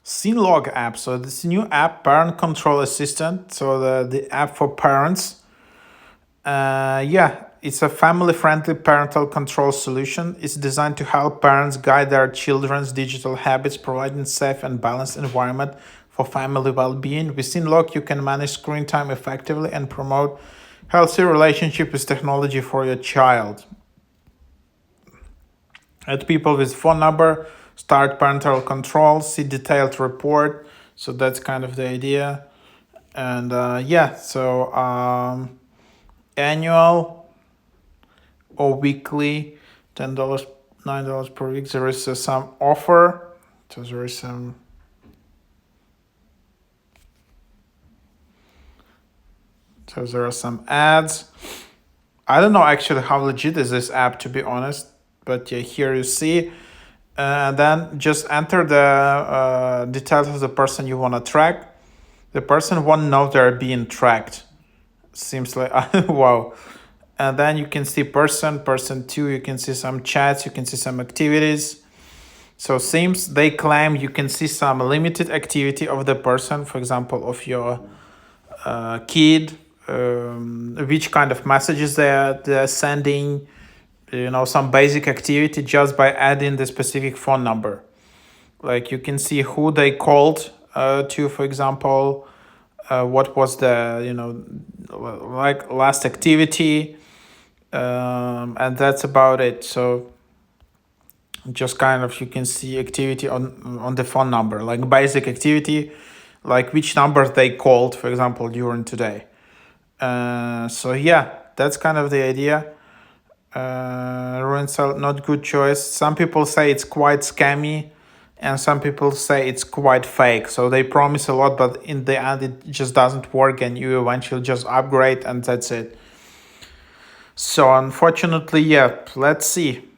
Seenlog App. So this new app, Parent Control Assistant. So the app for parents. Yeah, it's a family-friendly parental control solution. It's designed to help parents guide their children's digital habits, providing safe and balanced environment for family well-being. With Seenlog, you can manage screen time effectively and promote healthy relationship with technology for your child. Add people with phone number, start parental control, see detailed report. So that's kind of the idea. And yeah, so annual or weekly, $10, $9 per week. There is some offer. So there is some. So there are some ads. I don't know actually how legit is this app, to be honest. But yeah, here you see. Then just enter the details of the person you want to track. The person won't know they're being tracked. Seems like, wow. And then you can see person 2, you can see some chats, you can see some activities. So seems they claim you can see some limited activity of the person, for example, of your kid, which kind of messages they're sending, some basic activity just by adding the specific phone number. Like you can see who they called to, for example, what was the, like last activity, and that's about it. So just kind of you can see activity on the phone number, like basic activity, like which numbers they called, for example, during today. So yeah, that's kind of the idea. Runsell, not good choice. Some people say it's quite scammy, and some people say it's quite fake. So they promise a lot, but in the end it just doesn't work, and you eventually just upgrade and that's it. So unfortunately, yeah, let's see.